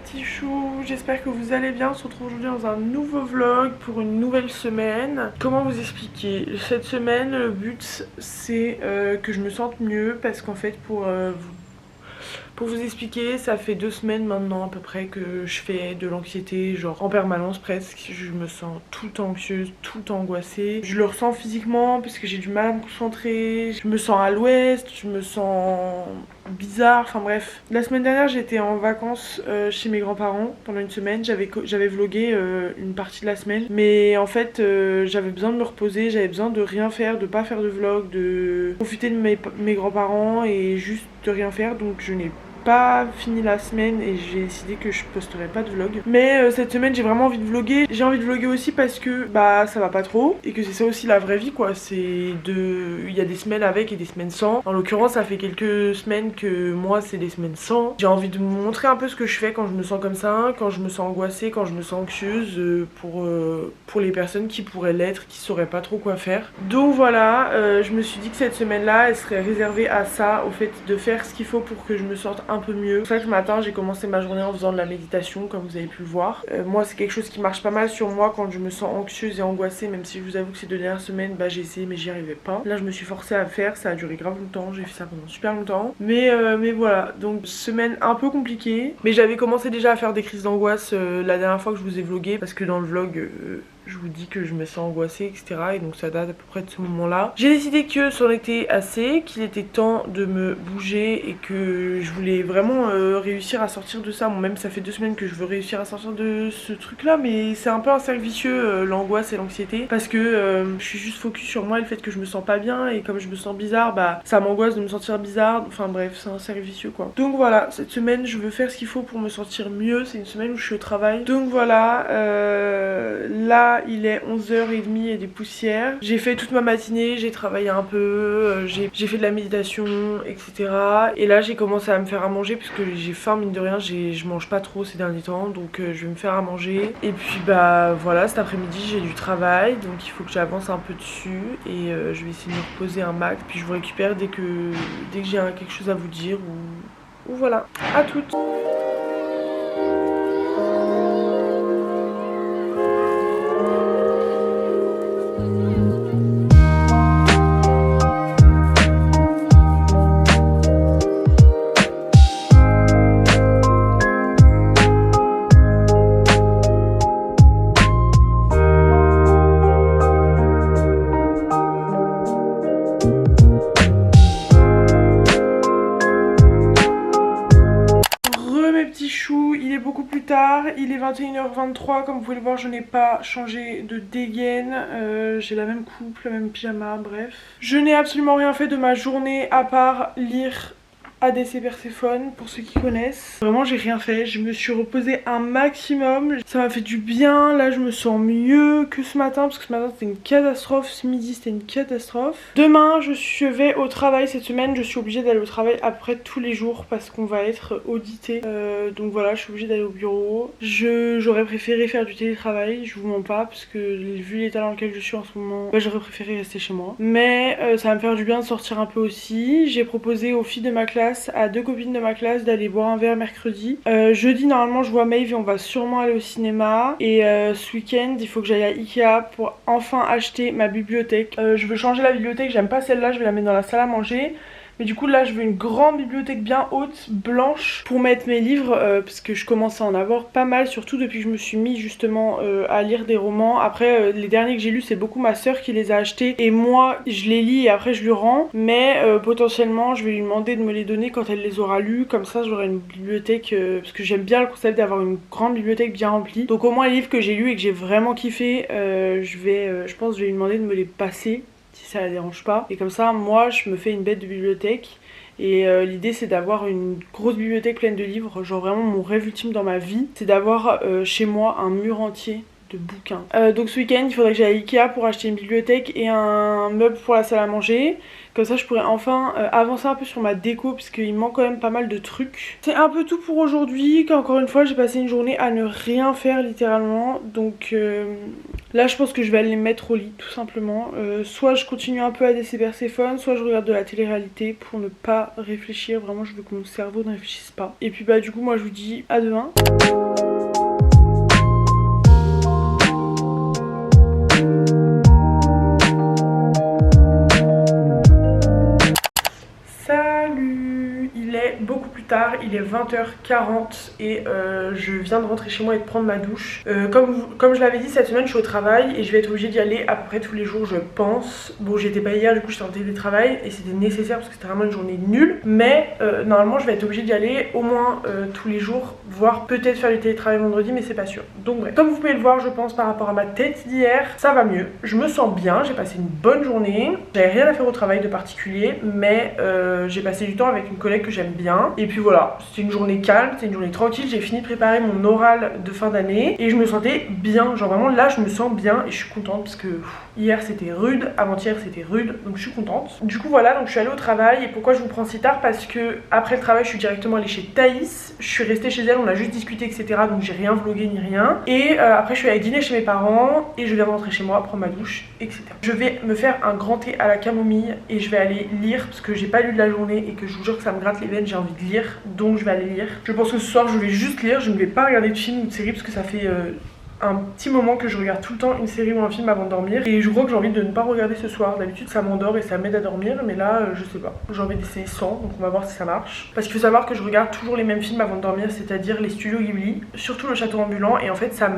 petits choux, j'espère que vous allez bien. On se retrouve aujourd'hui dans un nouveau vlog pour une nouvelle semaine. Comment vous expliquer? Cette semaine, le but c'est que je me sente mieux parce qu'en fait pour vous expliquer, ça fait 2 semaines maintenant à peu près que je fais de l'anxiété, genre en permanence presque. Je me sens tout le temps anxieuse, tout le temps angoissée. Je le ressens physiquement parce que j'ai du mal à me concentrer. Je me sens à l'ouest, je me sens bizarre, enfin bref. La semaine dernière j'étais en vacances chez mes grands-parents pendant une semaine. J'avais vlogué une partie de la semaine. Mais en fait j'avais besoin de me reposer, j'avais besoin de rien faire, de pas faire de vlog, de profiter de mes grands-parents et juste de rien faire. Donc je n'ai pas fini la semaine et j'ai décidé que je posterai pas de vlog. Mais cette semaine j'ai vraiment envie de vlogger. J'ai envie de vlogger aussi parce que bah ça va pas trop et que c'est ça aussi la vraie vie quoi. Il y a des semaines avec et des semaines sans. En l'occurrence ça fait quelques semaines que moi c'est des semaines sans. J'ai envie de vous montrer un peu ce que je fais quand je me sens comme ça, quand je me sens angoissée, quand je me sens anxieuse pour les personnes qui pourraient l'être, qui sauraient pas trop quoi faire. Donc voilà, je me suis dit que cette semaine là elle serait réservée à ça, au fait de faire ce qu'il faut pour que je me sorte un peu mieux. C'est pour ça que ce matin j'ai commencé ma journée en faisant de la méditation comme vous avez pu le voir. Moi c'est quelque chose qui marche pas mal sur moi quand je me sens anxieuse et angoissée, même si je vous avoue que ces 2 dernières semaines bah j'ai essayé mais j'y arrivais pas. Là je me suis forcée à le faire, ça a duré grave longtemps, j'ai fait ça pendant super longtemps. Mais voilà, donc semaine un peu compliquée. Mais j'avais commencé déjà à faire des crises d'angoisse la dernière fois que je vous ai vlogué parce que dans le vlog je vous dis que je me sens angoissée etc. Et donc ça date à peu près de ce moment là. J'ai décidé que c'en était assez, qu'il était temps de me bouger et que je voulais vraiment réussir à sortir de ça. Bon, même ça fait 2 semaines que je veux réussir à sortir de ce truc là, mais c'est un peu un cercle vicieux l'angoisse et l'anxiété parce que je suis juste focus sur moi et le fait que je me sens pas bien, et comme je me sens bizarre bah ça m'angoisse de me sentir bizarre. Enfin bref, c'est un cercle vicieux quoi. Donc voilà, cette semaine je veux faire ce qu'il faut pour me sentir mieux. C'est une semaine où je suis au travail. Donc voilà, là il est 11h30 et des poussières. J'ai fait toute ma matinée, j'ai travaillé un peu, j'ai fait de la méditation etc. Et là j'ai commencé à me faire à manger parce que j'ai faim mine de rien. Je mange pas trop ces derniers temps, donc je vais me faire à manger. Et puis bah voilà, cet après-midi j'ai du travail, donc il faut que j'avance un peu dessus. Et je vais essayer de me reposer un max, puis je vous récupère dès que j'ai quelque chose à vous dire ou voilà. À toutes. Il est beaucoup plus tard, il est 21h23, comme vous pouvez le voir je n'ai pas changé de dégaine, j'ai la même coupe, le même pyjama, bref. Je n'ai absolument rien fait de ma journée à part lire ADC Perséphone, pour ceux qui connaissent. Vraiment j'ai rien fait, je me suis reposée un maximum, ça m'a fait du bien. Là je me sens mieux que ce matin parce que ce matin c'était une catastrophe, ce midi c'était une catastrophe. Demain je vais au travail. Cette semaine je suis obligée d'aller au travail à peu près tous les jours parce qu'on va être audité, donc voilà, je suis obligée d'aller au bureau. J'aurais préféré faire du télétravail, je vous mens pas, parce que vu l'état dans lequel je suis en ce moment, bah, j'aurais préféré rester chez moi. Mais ça va me faire du bien de sortir un peu aussi. J'ai proposé aux filles de ma classe, à 2 copines de ma classe, d'aller boire un verre mercredi. Jeudi normalement je vois Maeve et on va sûrement aller au cinéma. Et ce week-end il faut que j'aille à Ikea pour enfin acheter ma bibliothèque. Je veux changer la bibliothèque, j'aime pas celle-là, je vais la mettre dans la salle à manger. Mais du coup là je veux une grande bibliothèque bien haute, blanche, pour mettre mes livres, parce que je commence à en avoir pas mal, surtout depuis que je me suis mis justement à lire des romans. Après les derniers que j'ai lus c'est beaucoup ma soeur qui les a achetés et moi je les lis et après je lui rends. Mais potentiellement je vais lui demander de me les donner quand elle les aura lus, comme ça j'aurai une bibliothèque, parce que j'aime bien le concept d'avoir une grande bibliothèque bien remplie. Donc au moins les livres que j'ai lus et que j'ai vraiment kiffé, je pense que je vais lui demander de me les passer si ça la dérange pas. Et comme ça moi je me fais une bête de bibliothèque. Et l'idée c'est d'avoir une grosse bibliothèque pleine de livres. Genre vraiment mon rêve ultime dans ma vie, c'est d'avoir chez moi un mur entier de bouquins. Donc ce week-end il faudrait que j'aille à Ikea pour acheter une bibliothèque et un meuble pour la salle à manger. Comme ça je pourrais enfin avancer un peu sur ma déco parce qu'il me manque quand même pas mal de trucs. C'est un peu tout pour aujourd'hui. Encore une fois j'ai passé une journée à ne rien faire littéralement. Donc là je pense que je vais aller me mettre au lit tout simplement. Soit je continue un peu à DC Perséphone, soit je regarde de la télé-réalité pour ne pas réfléchir. Vraiment je veux que mon cerveau ne réfléchisse pas. Et puis bah du coup moi je vous dis à demain. Beaucoup plus tard, il est 20h40 et je viens de rentrer chez moi et de prendre ma douche. Comme je l'avais dit, cette semaine je suis au travail et je vais être obligée d'y aller à peu près tous les jours je pense. Bon j'étais pas hier, du coup j'étais en télétravail et c'était nécessaire parce que c'était vraiment une journée nulle. Mais normalement je vais être obligée d'y aller au moins tous les jours, voire peut-être faire du télétravail vendredi mais c'est pas sûr. Donc bref, comme vous pouvez le voir je pense par rapport à ma tête d'hier, ça va mieux. Je me sens bien, j'ai passé une bonne journée. J'avais rien à faire au travail de particulier mais j'ai passé du temps avec une collègue que j'aime bien. Et puis voilà, c'était une journée calme, c'était une journée tranquille. J'ai fini de préparer mon oral de fin d'année et je me sentais bien, genre vraiment là je me sens bien et je suis contente parce que hier c'était rude, avant-hier c'était rude, donc je suis contente. Du coup voilà, donc je suis allée au travail. Et pourquoi je vous prends si tard? Parce que après le travail je suis directement allée chez Thaïs, je suis restée chez elle, on a juste discuté etc, donc j'ai rien vlogué ni rien. Et après je suis allée dîner chez mes parents et je viens de rentrer chez moi, prendre ma douche etc. Je vais me faire un grand thé à la camomille et je vais aller lire parce que j'ai pas lu de la journée et que je vous jure que ça me gratte les veines, j'ai envie de lire, donc je vais aller lire. Je pense que ce soir je vais juste lire, je ne vais pas regarder de film ou de série parce que ça fait un petit moment que je regarde tout le temps une série ou un film avant de dormir et je crois que j'ai envie de ne pas regarder ce soir. D'habitude ça m'endort et ça m'aide à dormir mais là je sais pas, j'ai envie d'essayer sans, donc on va voir si ça marche. Parce qu'il faut savoir que je regarde toujours les mêmes films avant de dormir, c'est-à-dire les studios Ghibli, surtout le château ambulant, et en fait ça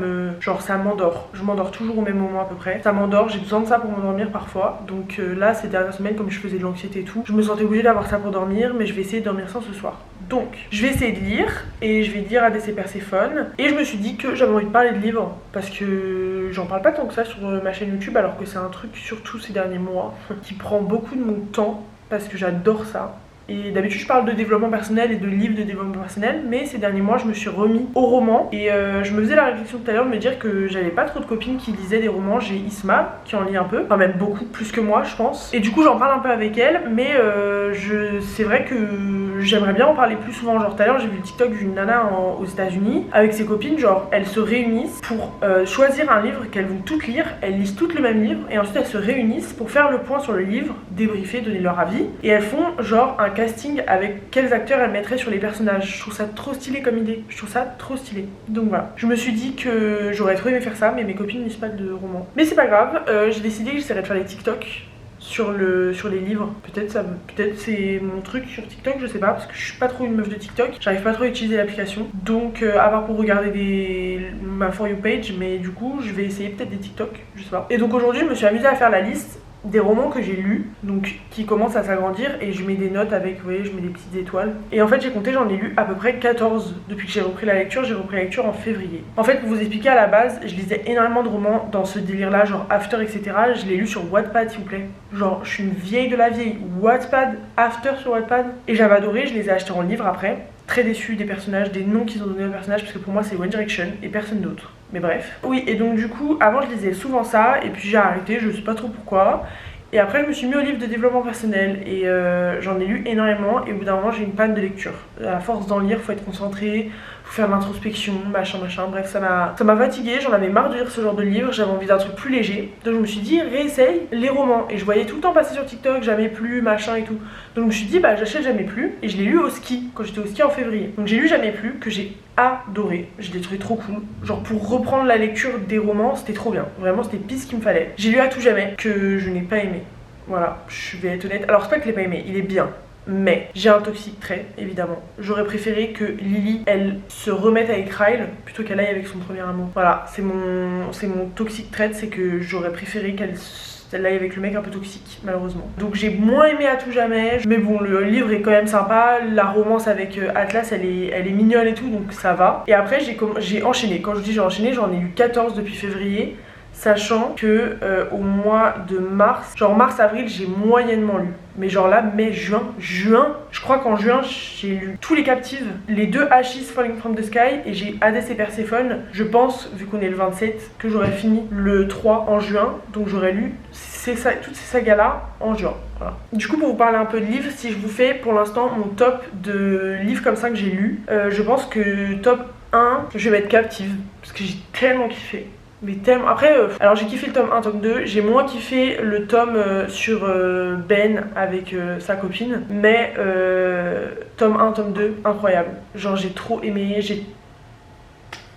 m'endort. Je m'endors toujours au même moment à peu près. Ça m'endort, j'ai besoin de ça pour m'endormir parfois. Donc là ces dernières semaines comme je faisais de l'anxiété et tout, je me sentais obligée d'avoir ça pour dormir, mais je vais essayer de dormir sans ce soir. Donc je vais essayer de lire et je vais lire ADC Perséphone. Et je me suis dit que j'avais envie de parler de livres parce que j'en parle pas tant que ça sur ma chaîne YouTube, alors que c'est un truc surtout ces derniers mois qui prend beaucoup de mon temps parce que j'adore ça. Et d'habitude je parle de développement personnel et de livres de développement personnel, mais ces derniers mois je me suis remis au roman. Et je me faisais la réflexion tout à l'heure de me dire que j'avais pas trop de copines qui lisaient des romans. J'ai Isma qui en lit un peu, enfin même beaucoup, plus que moi je pense. Et du coup j'en parle un peu avec elle, mais c'est vrai que j'aimerais bien en parler plus souvent. Genre tout à l'heure j'ai vu le TikTok d'une nana aux États-Unis avec ses copines, genre elles se réunissent pour choisir un livre qu'elles vont toutes lire, elles lisent toutes le même livre et ensuite elles se réunissent pour faire le point sur le livre, débriefer, donner leur avis, et elles font genre un casting avec quels acteurs elles mettraient sur les personnages. Je trouve ça trop stylé comme idée, je trouve ça trop stylé. Donc voilà, je me suis dit que j'aurais trop aimé faire ça, mais mes copines ne lisent pas de romans. Mais c'est pas grave, j'ai décidé que j'essaierais de faire des TikTok sur les livres. Peut-être c'est mon truc sur TikTok, je sais pas, parce que je suis pas trop une meuf de TikTok, j'arrive pas trop à utiliser l'application, donc à part pour regarder ma For You page, mais du coup je vais essayer peut-être des TikTok, je sais pas. Et donc aujourd'hui je me suis amusée à faire la liste des romans que j'ai lus, donc qui commencent à s'agrandir, et je mets des notes avec, vous voyez, je mets des petites étoiles. Et en fait j'ai compté, j'en ai lu à peu près 14 depuis que j'ai repris la lecture. J'ai repris la lecture en février. En fait pour vous expliquer, à la base je lisais énormément de romans dans ce délire là, genre After etc. Je l'ai lu sur Wattpad s'il vous plaît. Genre je suis une vieille de la vieille. Wattpad, After sur Wattpad. Et j'avais adoré, je les ai achetés en livre après. Très déçue des personnages, des noms qu'ils ont donnés aux personnages, parce que pour moi c'est One Direction et personne d'autre. Mais bref. Oui, et donc du coup avant je lisais souvent ça et puis j'ai arrêté, je sais pas trop pourquoi. Et après je me suis mis au livre de développement personnel et j'en ai lu énormément, et au bout d'un moment j'ai une panne de lecture. À force d'en lire, faut être concentré, faut faire de l'introspection, machin, bref ça m'a fatiguée, j'en avais marre de lire ce genre de livre, j'avais envie d'un truc plus léger. Donc je me suis dit réessaye les romans, et je voyais tout le temps passer sur TikTok, Jamais plus, machin et tout. Donc je me suis dit bah j'achète Jamais plus, et je l'ai lu au ski, quand j'étais au ski en février. Donc j'ai lu Jamais plus, que j'ai adoré, je l'ai trouvé trop cool. Genre pour reprendre la lecture des romans, c'était trop bien, vraiment c'était pile ce qu'il me fallait. J'ai lu À tout jamais, que je n'ai pas aimé. Voilà, je vais être honnête. Alors c'est pas que je l'ai pas aimé, il est bien, mais j'ai un toxic trait, évidemment. J'aurais préféré que Lily, elle se remette avec Ryle plutôt qu'elle aille avec son premier amour. Voilà, c'est mon toxic trait, c'est que j'aurais préféré qu'elle aille avec le mec un peu toxique, malheureusement. Donc j'ai moins aimé À tout jamais, mais bon, le livre est quand même sympa. La romance avec Atlas, elle est mignonne et tout, donc ça va. Et après j'ai enchaîné. Quand je dis j'ai enchaîné, j'en ai lu 14 depuis février. Sachant que au mois de mars, genre mars-avril, j'ai moyennement lu. Mais genre là, mai, juin, je crois qu'en juin, j'ai lu tous les Captives, les 2 Ashes Falling from the Sky et j'ai Hades et Perséphone. Je pense, vu qu'on est le 27, que j'aurais fini le 3 en juin. Donc j'aurais lu toutes ces sagas-là en juin. Voilà. Du coup, pour vous parler un peu de livres, si je vous fais pour l'instant mon top de livres comme ça que j'ai lu, je pense que top 1, je vais mettre Captive, parce que j'ai tellement kiffé. Mais tellement. Après, alors j'ai kiffé le tome 1, tome 2, j'ai moins kiffé le tome sur Ben avec sa copine, mais tome 1, tome 2, incroyable. Genre j'ai trop aimé, j'ai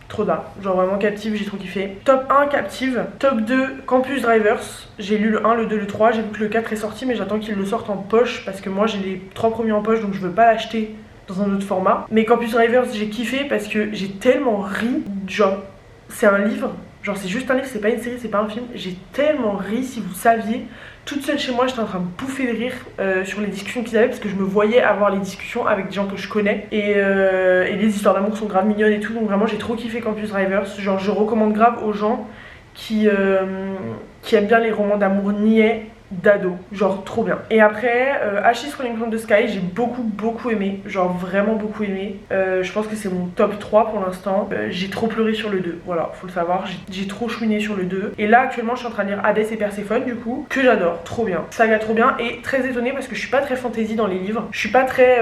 trop d'art. Genre vraiment Captive, j'ai trop kiffé. Top 1 Captive, top 2 Campus Drivers. J'ai lu le 1, le 2, le 3, j'ai vu que le 4 est sorti, mais j'attends qu'il le sorte en poche parce que moi j'ai les 3 premiers en poche donc je veux pas l'acheter dans un autre format. Mais Campus Drivers, j'ai kiffé parce que j'ai tellement ri. Genre, c'est un livre. Genre c'est juste un livre, c'est pas une série, c'est pas un film. J'ai tellement ri, si vous saviez. Toute seule chez moi, j'étais en train de bouffer de rire sur les discussions qu'ils avaient parce que je me voyais avoir les discussions avec des gens que je connais. Et les histoires d'amour sont grave mignonnes et tout. Donc vraiment, j'ai trop kiffé Campus Drivers. Genre je recommande grave aux gens qui aiment bien les romans d'amour niais d'ado, genre trop bien. Et après Ashes Falling from the Sky, j'ai beaucoup aimé, genre vraiment beaucoup aimé. Je pense que c'est mon top 3 pour l'instant. J'ai trop pleuré sur le 2, voilà, faut le savoir, j'ai trop chouiné sur le 2. Et là actuellement je suis en train de lire Hades et Perséphone du coup, que j'adore, trop bien. Saga trop bien et très étonnée parce que je suis pas très fantasy dans les livres. Je suis pas très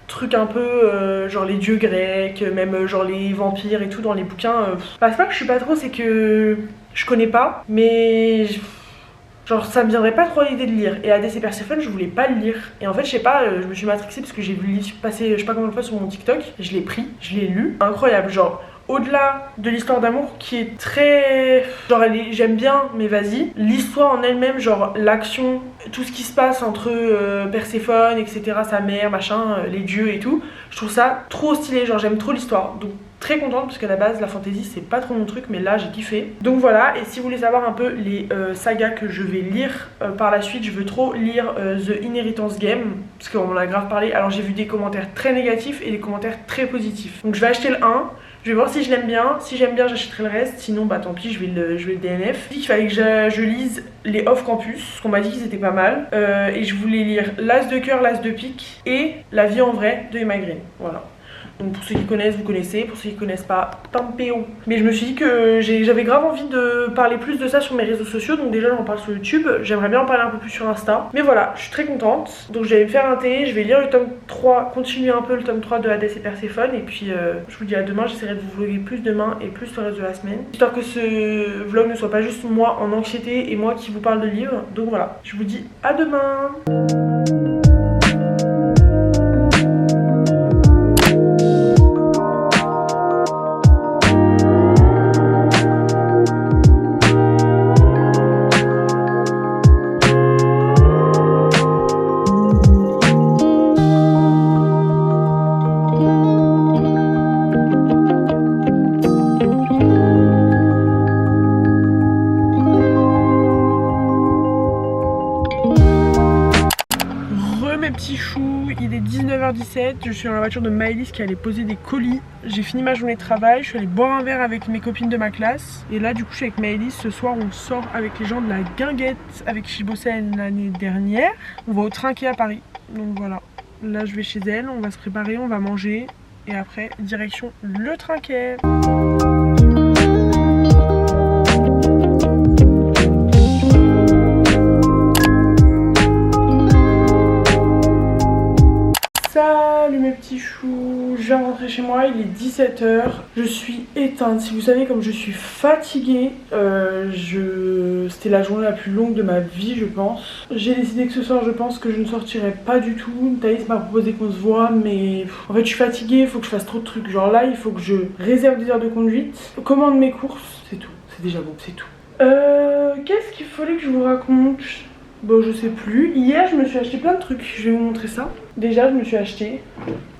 truc un peu genre les dieux grecs, même genre les vampires et tout dans les bouquins. Bah, c'est pas que je suis pas trop, c'est que je connais pas, mais genre ça me viendrait pas trop à l'idée de lire. Et Hades et Perséphone, je voulais pas le lire. Et en fait, je sais pas, je me suis matrixée parce que j'ai vu le livre passer je sais pas combien de fois sur mon TikTok. Je l'ai pris, je l'ai lu. Incroyable, genre au-delà de l'histoire d'amour qui est très... Genre j'aime bien, mais vas-y. L'histoire en elle-même, genre l'action, tout ce qui se passe entre Perséphone, etc., sa mère, machin, les dieux et tout. Je trouve ça trop stylé, genre j'aime trop l'histoire. Donc très contente parce qu'à la base la fantasy c'est pas trop mon truc, mais là j'ai kiffé. Donc voilà, et si vous voulez savoir un peu les sagas que je vais lire par la suite, je veux trop lire The Inheritance Game parce qu'on en a grave parlé. Alors j'ai vu des commentaires très négatifs et des commentaires très positifs. Donc je vais acheter le 1. Je vais voir si je l'aime bien. Si j'aime bien, j'achèterai le reste. Sinon, bah tant pis, je vais le DNF. Il fallait que je lise les off campus, parce qu'on m'a dit qu'ils étaient pas mal. Et je voulais lire L'As de cœur, L'As de pique et La vie en vrai de Emma Green. Voilà. Donc pour ceux qui connaissent, vous connaissez. Pour ceux qui connaissent pas, tant pis. Mais je me suis dit que j'avais grave envie de parler plus de ça sur mes réseaux sociaux. Donc déjà j'en parle sur YouTube. J'aimerais bien en parler un peu plus sur Insta. Mais voilà, je suis très contente. Donc je vais me faire un thé. Je vais lire le tome 3, continuer un peu le tome 3 de Hades et Perséphone. Et puis je vous dis à demain. J'essaierai de vous vlogger plus demain et plus le reste de la semaine. Histoire que ce vlog ne soit pas juste moi en anxiété et moi qui vous parle de livres. Donc voilà, je vous dis à demain. Petits choux, il est 19h17, je suis dans la voiture de Maëlys qui allait poser des colis. J'ai fini ma journée de travail, je suis allée boire un verre avec mes copines de ma classe. Et là du coup je suis avec Maëlys, ce soir on sort avec les gens de la guinguette avec qui je bossais l'année dernière. On va au Trinquet à Paris, donc voilà. Là je vais chez elle, on va se préparer, on va manger. Et après direction le Trinquet. Salut mes petits choux, je viens de rentrer chez moi, il est 17h, je suis éteinte. Si vous savez comme je suis fatiguée, c'était la journée la plus longue de ma vie je pense. J'ai décidé que ce soir je pense que je ne sortirai pas du tout. Thaïs m'a proposé qu'on se voit mais en fait je suis fatiguée, il faut que je fasse trop de trucs. Genre là il faut que je réserve des heures de conduite, commande mes courses, c'est tout, c'est déjà bon, c'est tout. Qu'est-ce qu'il fallait que je vous raconte ? Bon je sais plus, hier je me suis acheté plein de trucs, je vais vous montrer ça. Déjà je me suis acheté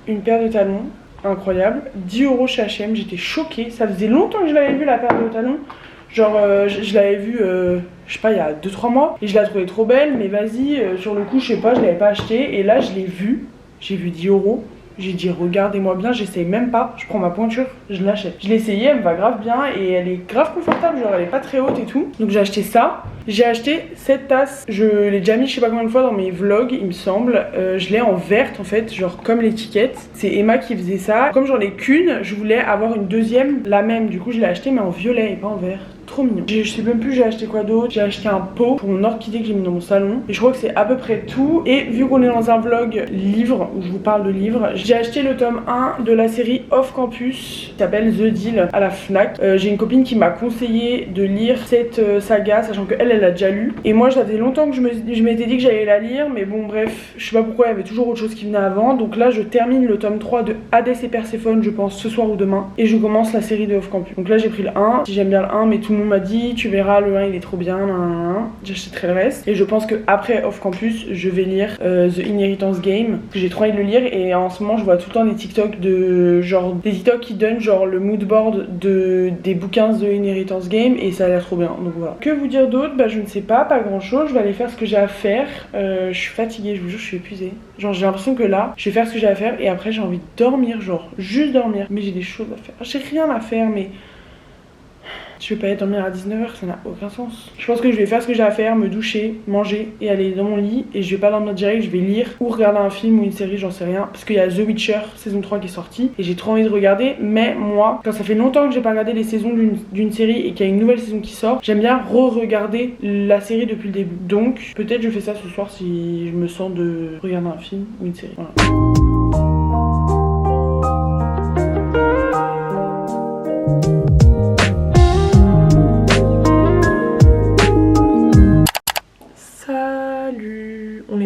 une paire de talons, incroyable, 10 € chez H&M, j'étais choquée, ça faisait longtemps que je l'avais vu la paire de talons. Genre je l'avais vue, je sais pas, il y a 2-3 mois, et je la trouvais trop belle, mais vas-y, sur le coup je sais pas, je l'avais pas acheté, et là je l'ai vue, j'ai vu 10 €, J'ai dit regardez-moi bien, j'essaye même pas, je prends ma pointure, je l'achète. Je l'ai essayé, elle me va grave bien et elle est grave confortable, genre elle est pas très haute et tout. Donc j'ai acheté ça. J'ai acheté cette tasse, je l'ai déjà mis je sais pas combien de fois dans mes vlogs il me semble. Je l'ai en verte en fait, genre comme l'étiquette. C'est Emma qui faisait ça. Comme j'en ai qu'une, je voulais avoir une deuxième, la même. Du coup je l'ai acheté mais en violet et pas en vert. Trop mignon. Je sais même plus j'ai acheté quoi d'autre. J'ai acheté un pot pour mon orchidée que j'ai mis dans mon salon. Et je crois que c'est à peu près tout. Et vu qu'on est dans un vlog livre, où je vous parle de livres, j'ai acheté le tome 1 de la série Off Campus qui s'appelle The Deal à la Fnac. J'ai une copine qui m'a conseillé de lire cette saga, sachant qu'elle, elle l'a déjà lu. Et moi, ça faisait longtemps que je m'étais dit que j'allais la lire. Mais bon, bref, je sais pas pourquoi, il y avait toujours autre chose qui venait avant. Donc là, je termine le tome 3 de Hades et Perséphone, je pense, ce soir ou demain. Et je commence la série de Off Campus. Donc là, j'ai pris le 1. Si j'aime bien le 1, mais tout le monde m'a dit tu verras le 1 il est trop bien, j'achèterai le reste. Et je pense que après Off Campus je vais lire The Inheritance Game, que j'ai trop envie de le lire. Et en ce moment je vois tout le temps des TikTok de genre des TikTok qui donnent genre le mood board des bouquins The Inheritance Game et ça a l'air trop bien. Donc voilà. Que vous dire d'autre? Bah je ne sais pas grand chose. Je vais aller faire ce que j'ai à faire. Je suis fatiguée, je vous jure, je suis épuisée. Genre j'ai l'impression que là je vais faire ce que j'ai à faire et après j'ai envie de dormir, genre juste dormir. Mais j'ai des choses à faire. J'ai rien à faire mais je vais pas aller dormir à 19h, ça n'a aucun sens. Je pense que je vais faire ce que j'ai à faire, me doucher, manger et aller dans mon lit. Et je vais pas dormir direct, je vais lire ou regarder un film ou une série, j'en sais rien. Parce qu'il y a The Witcher saison 3 qui est sortie et j'ai trop envie de regarder. Mais moi, quand ça fait longtemps que j'ai pas regardé les saisons d'une série et qu'il y a une nouvelle saison qui sort, j'aime bien re-regarder la série depuis le début. Donc peut-être je fais ça ce soir si je me sens de regarder un film ou une série. Voilà.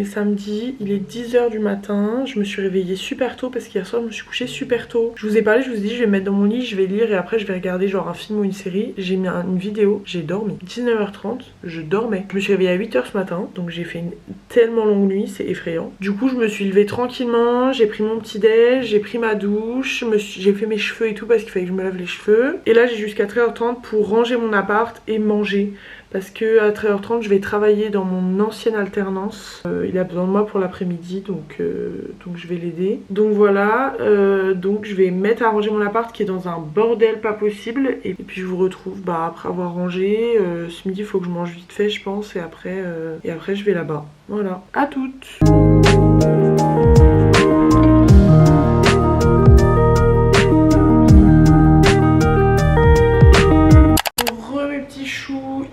Samedi, il est 10h du matin, je me suis réveillée super tôt parce qu'hier soir je me suis couchée super tôt. Je vous ai parlé, je vous ai dit je vais me mettre dans mon lit, je vais lire et après je vais regarder genre un film ou une série. J'ai mis une vidéo, j'ai dormi. 19h30, je dormais. Je me suis réveillée à 8h ce matin, donc j'ai fait une tellement longue nuit, c'est effrayant. Du coup je me suis levée tranquillement, j'ai pris mon petit déj, j'ai pris ma douche, j'ai fait mes cheveux et tout parce qu'il fallait que je me lave les cheveux. Et là j'ai jusqu'à 13h30 pour ranger mon appart et manger. Parce que à 13h30 je vais travailler dans mon ancienne alternance. Il a besoin de moi pour l'après-midi donc je vais l'aider. Donc voilà, donc je vais mettre à ranger mon appart qui est dans un bordel pas possible. Et puis je vous retrouve après avoir rangé. Ce midi il faut que je mange vite fait je pense et après je vais là-bas. Voilà, à toutes.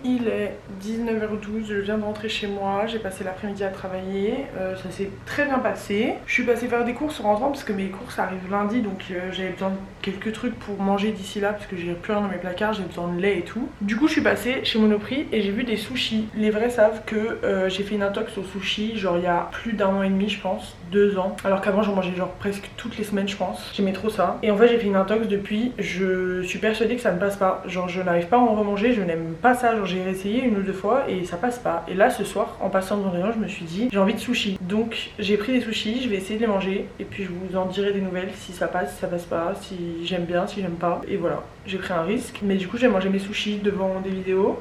Il est 19h12, je viens de rentrer chez moi, j'ai passé l'après-midi à travailler, ça s'est très bien passé. Je suis passée faire des courses en rentrant parce que mes courses arrivent lundi donc j'avais besoin de quelques trucs pour manger d'ici là parce que j'ai plus rien dans mes placards, j'ai besoin de lait et tout. Du coup je suis passée chez Monoprix et j'ai vu des sushis. Les vrais savent que j'ai fait une intox aux sushis genre il y a plus d'1 an et demi je pense, 2 ans. Alors qu'avant j'en mangeais genre presque toutes les semaines je pense, j'aimais trop ça. Et en fait j'ai fait une intox depuis, je suis persuadée que ça ne passe pas, genre je n'arrive pas à en remanger, je n'aime pas ça, genre j'ai essayé une ou deux fois et ça passe pas. Et là ce soir en passant devant le rayon je me suis dit j'ai envie de sushi. Donc j'ai pris des sushis, je vais essayer de les manger et puis je vous en dirai des nouvelles si ça passe, si ça passe pas, si j'aime bien, si j'aime pas. Et voilà, j'ai pris un risque. Mais du coup j'ai mangé mes sushis devant des vidéos.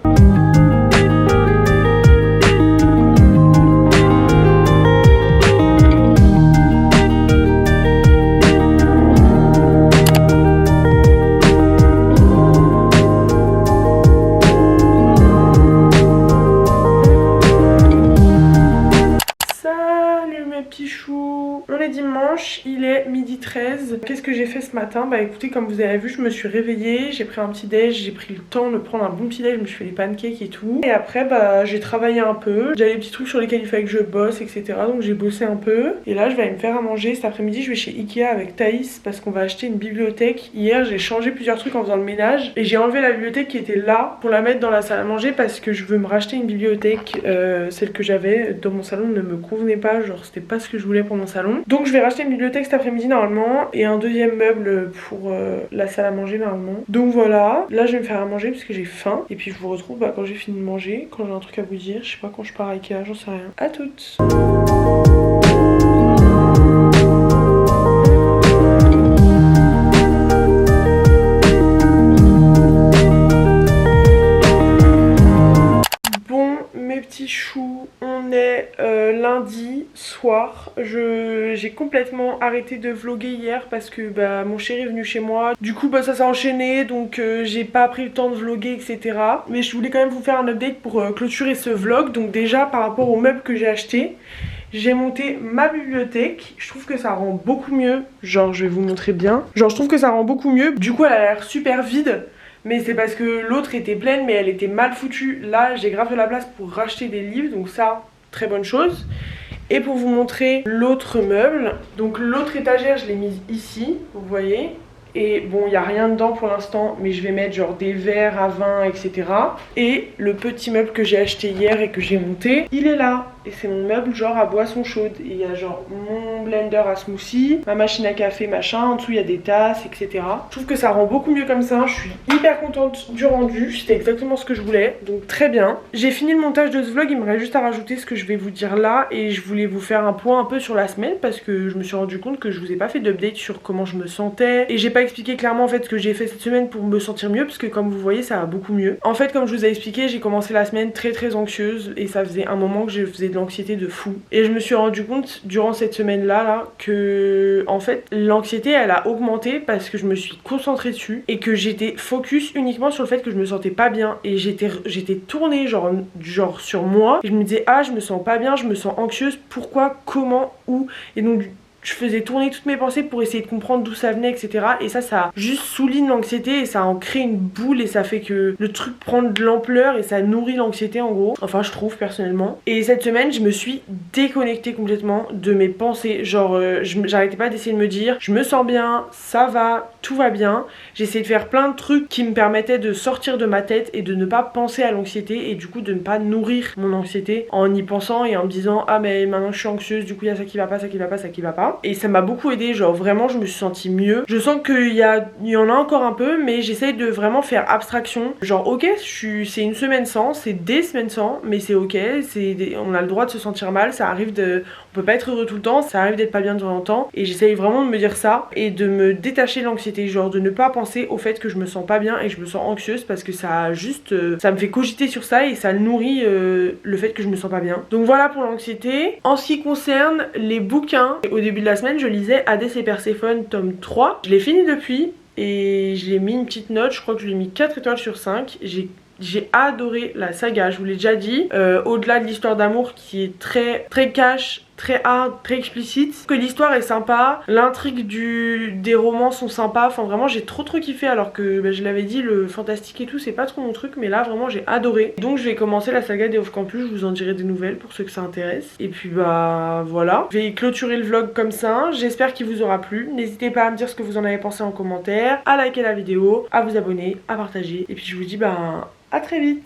On est dimanche, il est 12h13. Qu'est-ce que j'ai fait ce matin? Bah écoutez, comme vous avez vu, je me suis réveillée, j'ai pris un petit déj, j'ai pris le temps de prendre un bon petit déj, je me suis fait des pancakes et tout. Et après bah j'ai travaillé un peu, j'avais des petits trucs sur lesquels il fallait que je bosse, etc. Donc j'ai bossé un peu. Et là je vais aller me faire à manger. Cet après-midi je vais chez Ikea avec Thaïs parce qu'on va acheter une bibliothèque. Hier j'ai changé plusieurs trucs en faisant le ménage et j'ai enlevé la bibliothèque qui était là pour la mettre dans la salle à manger parce que je veux me racheter une bibliothèque. Celle que j'avais dans mon salon ne me convenait pas, genre c'était pas ce que je voulais pour mon salon. Donc je vais racheter une bibliothèque cet après-midi normalement et un deuxième meuble pour la salle à manger normalement. Donc voilà, là je vais me faire à manger parce que j'ai faim et puis je vous retrouve quand j'ai fini de manger, quand j'ai un truc à vous dire, je sais pas quand je pars à Ikea, j'en sais rien. À toutes. Bon mes petits choux, on est lundi soir. soir. J'ai complètement arrêté de vlogger hier parce que bah, mon chéri est venu chez moi. Du coup bah, ça s'est enchaîné, donc j'ai pas pris le temps de vlogger, etc. Mais je voulais quand même vous faire un update pour clôturer ce vlog. Donc déjà par rapport aux meubles que j'ai achetés, j'ai monté ma bibliothèque. Je trouve que ça rend beaucoup mieux. Genre je vais vous montrer bien. Genre je trouve que ça rend beaucoup mieux. Du coup elle a l'air super vide. Mais c'est parce que l'autre était pleine mais elle était mal foutue. Là j'ai grave de la place pour racheter des livres. Donc ça, très bonne chose. Et pour vous montrer l'autre meuble, donc l'autre étagère je l'ai mise ici, vous voyez. Et bon, il n'y a rien dedans pour l'instant, mais je vais mettre genre des verres à vin, etc. Et le petit meuble que j'ai acheté hier et que j'ai monté, il est là. Et c'est mon meuble genre à boisson chaude. Et il y a genre mon blender à smoothie, ma machine à café, machin. En dessous, il y a des tasses, etc. Je trouve que ça rend beaucoup mieux comme ça. Je suis hyper contente du rendu. C'était exactement ce que je voulais. Donc très bien. J'ai fini le montage de ce vlog. Il me reste juste à rajouter ce que je vais vous dire là. Et je voulais vous faire un point un peu sur la semaine parce que je me suis rendu compte que je vous ai pas fait d'update sur comment je me sentais. Et j'ai pas expliqué clairement en fait ce que j'ai fait cette semaine pour me sentir mieux. Parce que comme vous voyez, ça va beaucoup mieux. En fait, comme je vous ai expliqué, j'ai commencé la semaine très anxieuse. Et ça faisait un moment que je faisais de l'anxiété de fou. Et je me suis rendu compte durant cette semaine là que en fait l'anxiété elle a augmenté parce que je me suis concentrée dessus et que j'étais focus uniquement sur le fait que je me sentais pas bien. Et j'étais tournée genre sur moi. Et je me disais ah je me sens pas bien, je me sens anxieuse, pourquoi, comment, où. Et donc je faisais tourner toutes mes pensées pour essayer de comprendre d'où ça venait, etc. Et ça juste souligne l'anxiété et ça en crée une boule et ça fait que le truc prend de l'ampleur et ça nourrit l'anxiété en gros. Enfin je trouve personnellement. Et cette semaine je me suis déconnectée complètement de mes pensées. Genre j'arrêtais pas d'essayer de me dire je me sens bien, ça va, tout va bien. J'essayais de faire plein de trucs qui me permettaient de sortir de ma tête et de ne pas penser à l'anxiété et du coup de ne pas nourrir mon anxiété en y pensant et en me disant ah mais maintenant je suis anxieuse, du coup il y a ça qui va pas, ça qui va pas, ça qui va pas. Et ça m'a beaucoup aidé, genre vraiment je me suis sentie mieux. Je sens qu'il y en a encore un peu, mais j'essaye de vraiment faire abstraction. Genre ok, c'est une semaine sans, c'est des semaines sans, mais c'est ok, on a le droit de se sentir mal, ça arrive on peut pas être heureux tout le temps, ça arrive d'être pas bien de temps en temps. Et j'essaye vraiment de me dire ça et de me détacher de l'anxiété, genre de ne pas penser au fait que je me sens pas bien et que je me sens anxieuse parce que ça ça me fait cogiter sur ça et ça nourrit le fait que je me sens pas bien. Donc voilà pour l'anxiété. En ce qui concerne les bouquins, au début de la semaine je lisais Hadès et Perséphone tome 3. Je l'ai fini depuis et je l'ai mis une petite note, je crois que je lui ai mis 4 étoiles sur 5. J'ai adoré la saga, je vous l'ai déjà dit. Au-delà de l'histoire d'amour qui est très cash, très hard, très explicite, que l'histoire est sympa, l'intrigue des romans sont sympas, enfin vraiment j'ai trop kiffé alors que bah, je l'avais dit, le fantastique et tout c'est pas trop mon truc, mais là vraiment j'ai adoré. Donc je vais commencer la saga des Off Campus, je vous en dirai des nouvelles pour ceux que ça intéresse. Et puis bah voilà, je vais clôturer le vlog comme ça, j'espère qu'il vous aura plu. N'hésitez pas à me dire ce que vous en avez pensé en commentaire, à liker la vidéo, à vous abonner, à partager, et puis je vous dis bah à très vite.